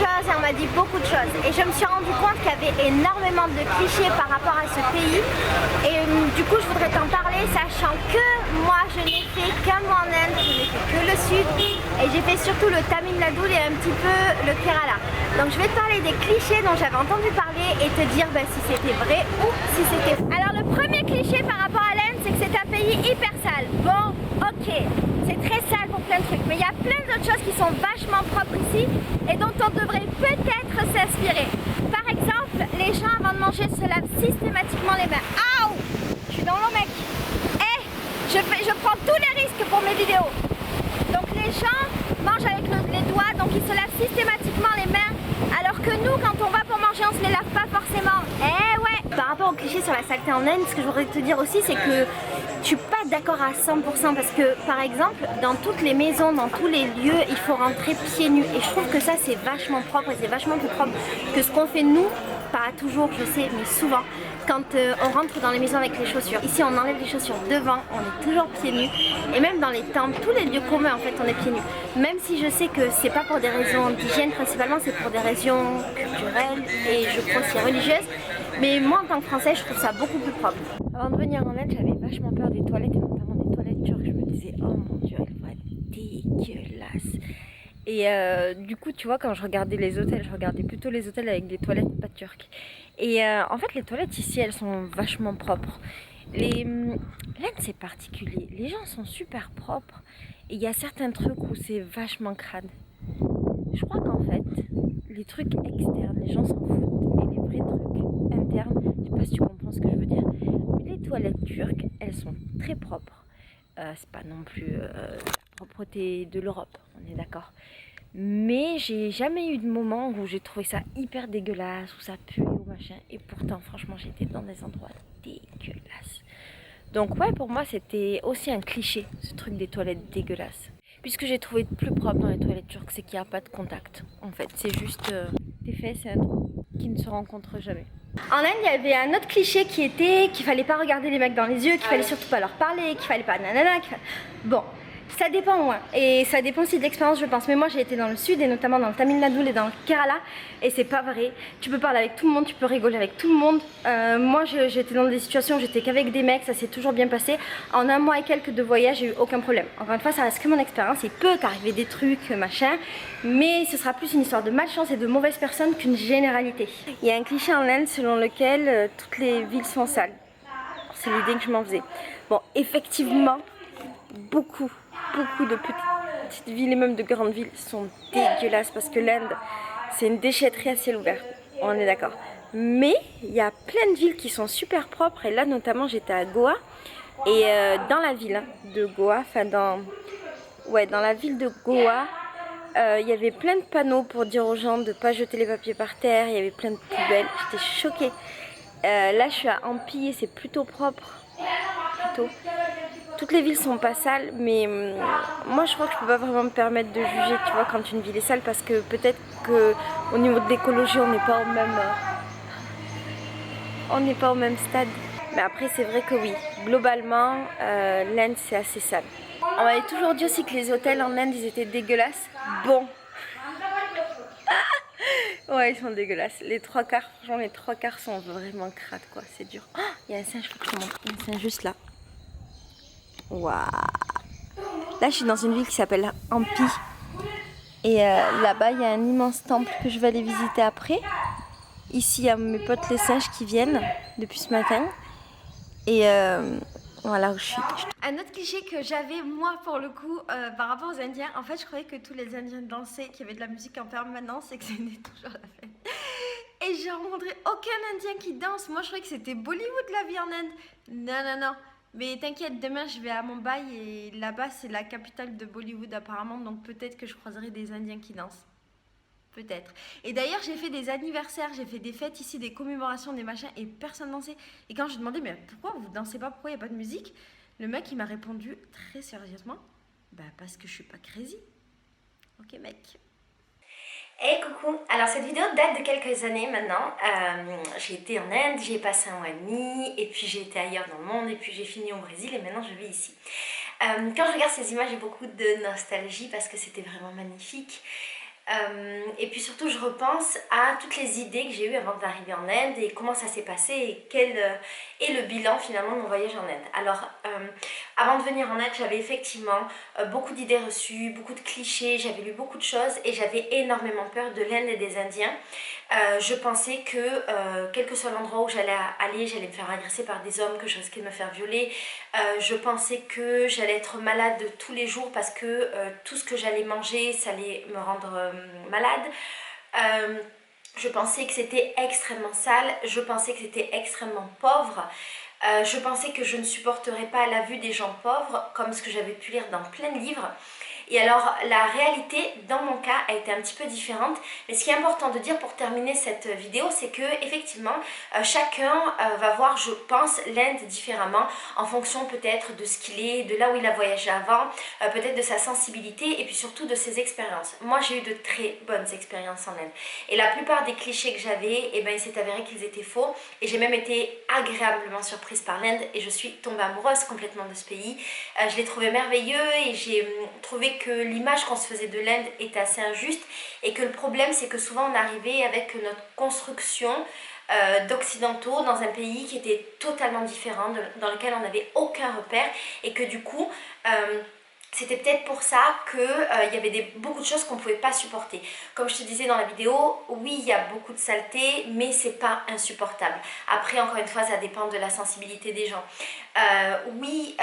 choses et on m'a dit beaucoup de choses. Et je me suis rendu compte qu'il y avait énormément de clichés par rapport à ce pays. Et du coup, je voudrais t'en parler, sachant que moi, je n'ai fait qu'un mois en Inde, je n'ai fait que le sud. Et j'ai fait surtout le Tamil Nadu et un petit peu le Kerala. Donc je vais te parler des clichés dont j'avais entendu parler et te dire si c'était vrai ou si c'était faux. Alors le premier cliché par rapport à l'Inde, c'est que c'est un pays hyper sale. Bon, ok, c'est très sale pour plein de trucs, mais il y a plein d'autres choses qui sont vachement propres ici et dont on devrait peut-être s'inspirer. Par exemple, les gens avant de manger se lavent systématiquement les mains. Aouh, je suis dans l'eau, mec. Je prends tous les risques pour mes vidéos. Donc les gens mangent avec les doigts, donc ils se lavent systématiquement les mains, alors que nous, quand on va pour manger, on se les lave pas forcément. Eh ouais. Par rapport au cliché sur la saleté en Inde, ce que je voudrais te dire aussi, c'est que je suis pas d'accord à 100% parce que, par exemple, dans toutes les maisons, dans tous les lieux, il faut rentrer pieds nus. Et je trouve que ça, c'est vachement propre et c'est vachement plus propre que ce qu'on fait nous, pas toujours, je sais, mais souvent. Quand on rentre dans les maisons avec les chaussures. Ici on enlève les chaussures devant, on est toujours pieds nus. Et même dans les temples, tous les lieux communs en fait on est pieds nus. Même si je sais que c'est pas pour des raisons d'hygiène principalement, c'est pour des raisons culturelles et je crois aussi religieuses. Mais moi en tant que français je trouve ça beaucoup plus propre. Avant de venir en Inde j'avais vachement peur des toilettes et notamment des toilettes turques. Je me disais oh mon dieu elles vont être dégueulasses. Et du coup tu vois quand je regardais les hôtels, je regardais plutôt les hôtels avec des toilettes pas turques. Et en fait les toilettes ici elles sont vachement propres. L'Inde c'est particulier, les gens sont super propres et il y a certains trucs où c'est vachement crade. Je crois qu'en fait les trucs externes les gens s'en foutent et les vrais trucs internes, je sais pas si tu comprends ce que je veux dire, mais les toilettes turques elles sont très propres. C'est pas non plus la propreté de l'Europe, on est d'accord. Mais j'ai jamais eu de moment où j'ai trouvé ça hyper dégueulasse, où ça pue ou machin. Et pourtant, franchement, j'étais dans des endroits dégueulasses. Donc ouais, pour moi, c'était aussi un cliché, ce truc des toilettes dégueulasses. Puisque j'ai trouvé plus propre dans les toilettes turques, c'est qu'il n'y a pas de contact. En fait, c'est juste tes fesses et un trou qui ne se rencontrent jamais. En Inde, il y avait un autre cliché qui était qu'il fallait pas regarder les mecs dans les yeux, qu'il fallait surtout pas leur parler, qu'il fallait pas nanana. Bon. Ça dépend, ouais. Et ça dépend aussi de l'expérience, je pense. Mais moi, j'ai été dans le sud et notamment dans le Tamil Nadu et dans le Kerala. Et c'est pas vrai. Tu peux parler avec tout le monde, tu peux rigoler avec tout le monde. Moi, j'étais dans des situations où j'étais qu'avec des mecs, ça s'est toujours bien passé. En un mois et quelques de voyage, j'ai eu aucun problème. Encore une fois, ça reste que mon expérience. Il peut t'arriver des trucs, machin. Mais ce sera plus une histoire de malchance et de mauvaises personnes qu'une généralité. Il y a un cliché en Inde selon lequel toutes les villes sont sales. C'est l'idée que je m'en faisais. Bon, effectivement, beaucoup de petites villes et même de grandes villes sont dégueulasses parce que l'Inde c'est une déchetterie à ciel ouvert, on est d'accord. Mais il y a plein de villes qui sont super propres et là notamment j'étais à Goa et dans la ville de Goa, enfin dans la ville de Goa, il y avait plein de panneaux pour dire aux gens de ne pas jeter les papiers par terre, il y avait plein de poubelles, j'étais choquée. Là je suis à Hampi et c'est plutôt propre, plutôt. Toutes les villes sont pas sales, mais moi je crois que je peux pas vraiment me permettre de juger, tu vois, quand une ville est sale, parce que peut-être qu'au niveau de l'écologie on n'est pas au même stade. Mais après c'est vrai que oui, globalement l'Inde c'est assez sale. On m'avait toujours dit aussi que les hôtels en Inde ils étaient dégueulasses. Bon. Ouais, ils sont dégueulasses. Les trois quarts sont vraiment crades quoi, c'est dur. Oh, il y a un singe, faut que je te montre. Il y a un singe juste là. Waouh. Là je suis dans une ville qui s'appelle Hampi et là-bas il y a un immense temple que je vais aller visiter après. Ici il y a mes potes les singes qui viennent depuis ce matin et voilà où je suis. Un autre cliché que j'avais moi pour le coup par rapport aux Indiens, en fait je croyais que tous les Indiens dansaient, qu'il y avait de la musique en permanence et que c'était toujours la fête. Et j'ai rencontré aucun Indien qui danse, moi je croyais que c'était Bollywood la vie en Inde. Non. Mais t'inquiète, demain je vais à Mumbai et là-bas c'est la capitale de Bollywood apparemment, donc peut-être que je croiserai des Indiens qui dansent. Peut-être. Et d'ailleurs j'ai fait des anniversaires, j'ai fait des fêtes ici, des commémorations, des machins et personne dansait. Et quand je demandais mais pourquoi vous dansez pas, pourquoi il n'y a pas de musique, le mec il m'a répondu très sérieusement, bah parce que je suis pas crazy. Ok mec. Hey coucou, alors cette vidéo date de quelques années maintenant, j'ai été en Inde, j'ai passé un mois et demi, et puis j'ai été ailleurs dans le monde, et puis j'ai fini au Brésil, et maintenant je vis ici. Quand je regarde ces images, j'ai beaucoup de nostalgie parce que c'était vraiment magnifique. Et puis surtout je repense à toutes les idées que j'ai eues avant d'arriver en Inde et comment ça s'est passé et quel est le bilan finalement de mon voyage en Inde. Alors avant de venir en Inde, j'avais effectivement beaucoup d'idées reçues, beaucoup de clichés, j'avais lu beaucoup de choses et j'avais énormément peur de l'Inde et des Indiens. Je pensais que quel que soit l'endroit où j'allais aller, j'allais me faire agresser par des hommes, que je risquais de me faire violer. Je pensais que j'allais être malade tous les jours parce que tout ce que j'allais manger, ça allait me rendre malade. Je pensais que c'était extrêmement sale, je pensais que c'était extrêmement pauvre. Je pensais que je ne supporterais pas la vue des gens pauvres, comme ce que j'avais pu lire dans plein de livres. Et alors la réalité dans mon cas a été un petit peu différente, mais ce qui est important de dire pour terminer cette vidéo, c'est que effectivement chacun va voir, je pense, l'Inde différemment en fonction peut-être de ce qu'il est, de là où il a voyagé avant, peut-être de sa sensibilité et puis surtout de ses expériences. Moi j'ai eu de très bonnes expériences en Inde et la plupart des clichés que j'avais, eh ben, il s'est avéré qu'ils étaient faux et j'ai même été agréablement surprise par l'Inde et je suis tombée amoureuse complètement de ce pays. Je l'ai trouvé merveilleux et j'ai trouvé que l'image qu'on se faisait de l'Inde était assez injuste et que le problème c'est que souvent on arrivait avec notre construction d'occidentaux dans un pays qui était totalement différent, dans lequel on n'avait aucun repère et que du coup c'était peut-être pour ça qu'il y avait beaucoup de choses qu'on ne pouvait pas supporter. Comme je te disais dans la vidéo, oui, il y a beaucoup de saleté, mais c'est pas insupportable. Après, encore une fois, ça dépend de la sensibilité des gens. Oui,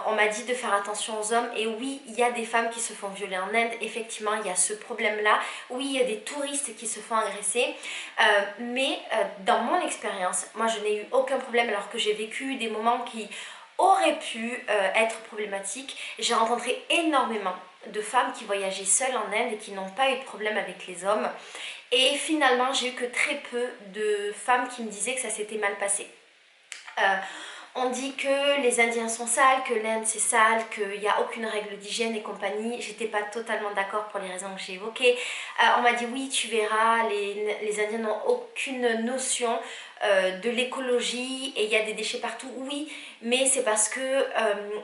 on m'a dit de faire attention aux hommes, et oui, il y a des femmes qui se font violer en Inde. Effectivement, il y a ce problème-là. Oui, il y a des touristes qui se font agresser. Mais dans mon expérience, moi, je n'ai eu aucun problème alors que j'ai vécu des moments qui aurait pu être problématique. J'ai rencontré énormément de femmes qui voyageaient seules en Inde et qui n'ont pas eu de problème avec les hommes. Et finalement, j'ai eu que très peu de femmes qui me disaient que ça s'était mal passé. On dit que les Indiens sont sales, que l'Inde c'est sale, qu'il n'y a aucune règle d'hygiène et compagnie. J'étais pas totalement d'accord pour les raisons que j'ai évoquées. On m'a dit oui, tu verras, les Indiens n'ont aucune notion de l'écologie et il y a des déchets partout. Oui, mais c'est parce que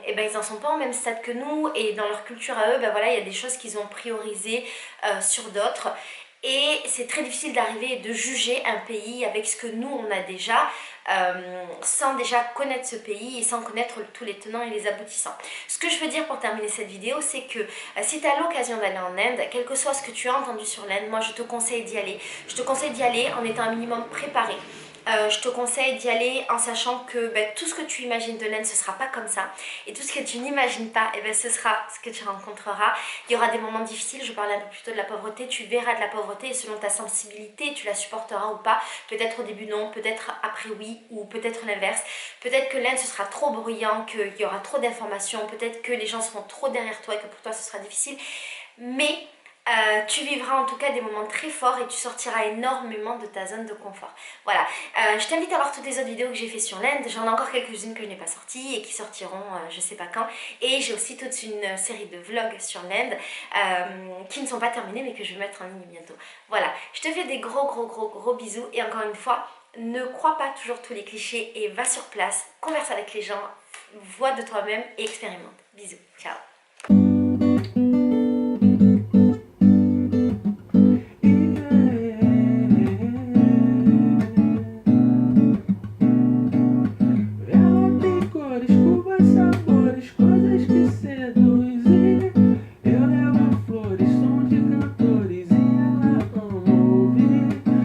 eh ben, ils n'en sont pas au même stade que nous et dans leur culture à eux, ben voilà, il y a des choses qu'ils ont priorisées sur d'autres. Et c'est très difficile d'arriver et de juger un pays avec ce que nous on a déjà, sans déjà connaître ce pays et sans connaître tous les tenants et les aboutissants. Ce que je veux dire pour terminer cette vidéo, c'est que si tu as l'occasion d'aller en Inde, quel que soit ce que tu as entendu sur l'Inde, moi je te conseille d'y aller. Je te conseille d'y aller en étant un minimum préparé. Je te conseille d'y aller en sachant que tout ce que tu imagines de l'Inde, ce sera pas comme ça. Et tout ce que tu n'imagines pas, ce sera ce que tu rencontreras. Il y aura des moments difficiles, je parlais un peu plus tôt de la pauvreté, tu verras de la pauvreté et selon ta sensibilité, tu la supporteras ou pas. Peut-être au début non, peut-être après oui, ou peut-être l'inverse. Peut-être que l'Inde, ce sera trop bruyant, qu'il y aura trop d'informations, peut-être que les gens seront trop derrière toi et que pour toi, ce sera difficile. Mais tu vivras en tout cas des moments très forts et tu sortiras énormément de ta zone de confort. Voilà, je t'invite à voir toutes les autres vidéos que j'ai fait sur l'Inde. J'en ai encore quelques-unes que je n'ai pas sorties et qui sortiront je sais pas quand. Et j'ai aussi toute une série de vlogs sur l'Inde qui ne sont pas terminés mais que je vais mettre en ligne bientôt. Voilà, je te fais des gros bisous et encore une fois, ne crois pas toujours tous les clichés et va sur place, converse avec les gens, vois de toi-même et expérimente. Bisous, ciao.